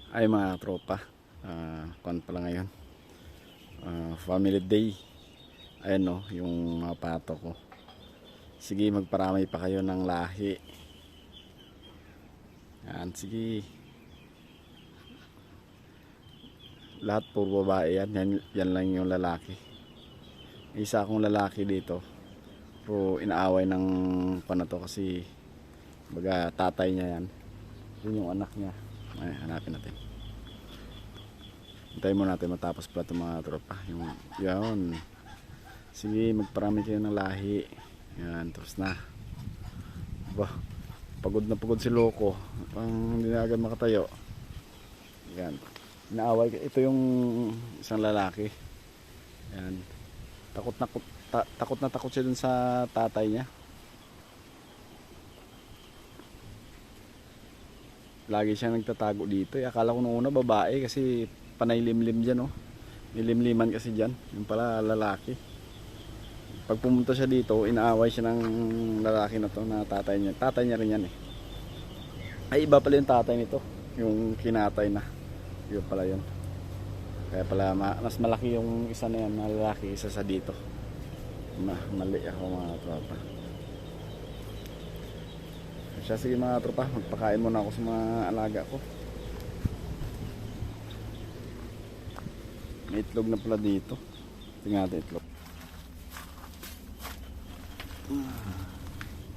Ay mga tropa, kuwan pala ngayon, family day. Ayan no, yung mga pato ko. Sige, magparami pa kayo ng lahi. Yan, sige. Lahat puro babae yan lang yung lalaki. Isa akong lalaki dito, pero inaaway ng kuwan na to kasi baga tatay niya yan. Yun yung anak niya. Ay, hanapin natin. Hintayin mo natin matapos pala itong mga tropa. Yun. Sige, magparami kayo ng lahi. Yan, tapos na. Bah, pagod na pagod si Loco. Pang hindi na agad makatayo. Yan. Inaaway. Ito yung isang lalaki. Yan. Takot na takot siya dun sa tatay niya. Lagi siya nagtatago dito. Akala ko nung una babae kasi panay limlim dyan, oh. May limliman kasi dyan. Yung pala lalaki. Pag pumunta siya dito, inaaway siya ng lalaki na to na tatay niya. Tatay niya rin yan eh. Ay, iba pala yung tatay nito. Yung kinatay na. Yun pala yun. Kaya pala mas malaki yung isa na yan na lalaki, isa sa dito. Mali ako mga tropa. Siya, sige mga tropa, magpakain muna ako sa mga alaga ko. May itlog na pala dito. Tingnan natin itlog.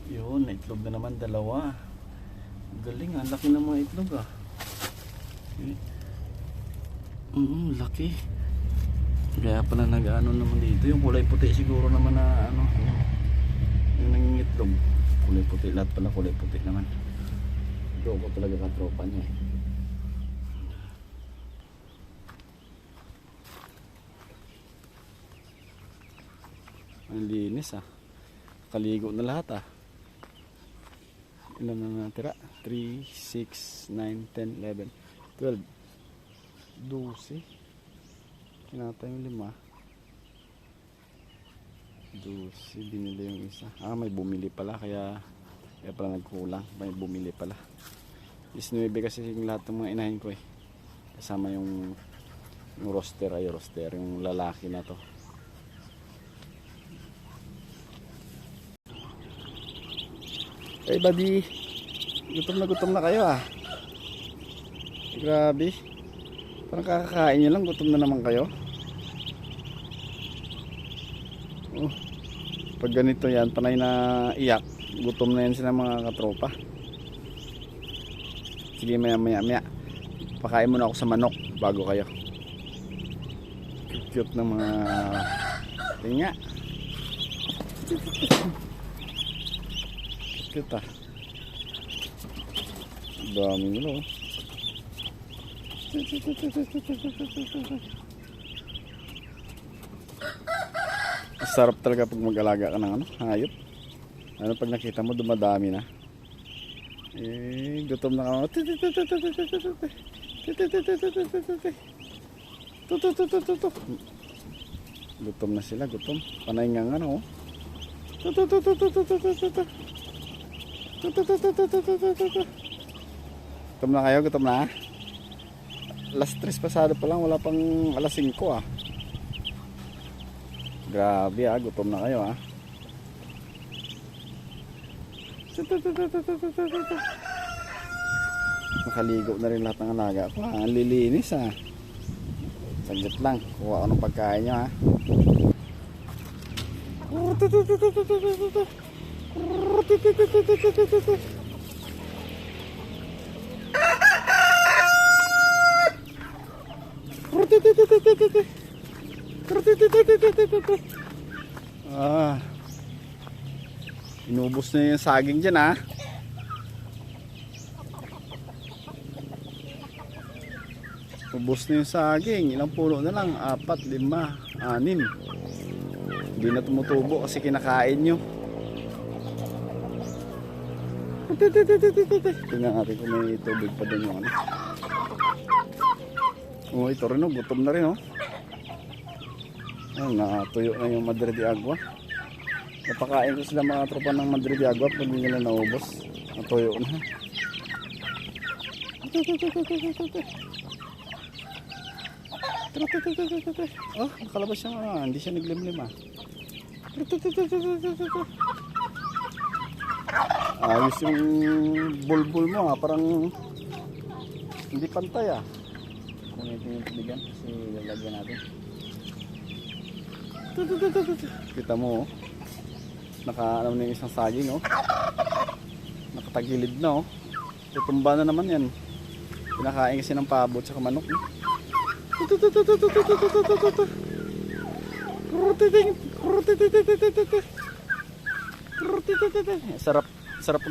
Yun, itlog na naman, dalawa. Galing, ang laki ng mga itlog ah. Laki. Kaya pala nag-ano naman dito. Yung kulay puti siguro naman na ano, yung nangingitlog. Kulay puti, lahat pala kulay puti naman. Ito ko talaga katropa niya eh. Ang linis ah. Kaligo na lahat ah. Ilan na natira? 3, 6, 9, 10, 11, 12, 12. Kinata yung 5. 12, binili yung isa. May bumili pala, kaya pala nagkulang. May bumili pala. 19 kasi yung lahat ng mga inahin ko eh. Kasama yung roster, yung lalaki na to. Hey buddy, gutom na kayo ah. Grabe. Parang kakakain nyo lang, gutom na naman kayo. Pag ganito yan, panay na iyak, gutom na yan sila mga katropa. Sige, maya pakain muna ako sa manok bago kayo. Cute ng mga tinga. Cute ah. Daming ulo. Sarap talaga pag mag-alaga ka ng hayop. Ano pag nakita mo dumadami na. Gutom na ka. Gutom na sila, gutom. Panay nga nga no. Gutom na kayo, gutom na. Alas 3 pasado pa lang, wala pang alas 5 ah. Grabe ah, gutom na kayo ah. Nakaligo na rin lahat ng alaga ko ah. Ang lilinis ah. Saglit lang, kuha ko ng pagkain nyo ah. Inubos na yung saging dyan ah. Ubos na yung saging. Ilang puno na lang? 4, 5, 6. Hindi na tumutubo kasi kinakain nyo. Tingnan natin kung may tubig pa din yung ano. Ito rin oh, gutom na rin oh. Natuyo na yung Madre de Agua. Napakain ko sila mga tropa ng Madre de Agua pag nila naubos. Natuyo na. Oh, nakalabas siya. Hindi siya naglimlim ah. Ayos yung bulbul mo ah. Parang hindi pantay ah. Kunitin yung tubigan kasi lalagyan natin. Kita mo oh. Naka ano na yung isang saging oh. Nakatagilid na oh. Tutumba na naman yan. Pinakain kasi ng pabo at saka manok. Sarap, sarap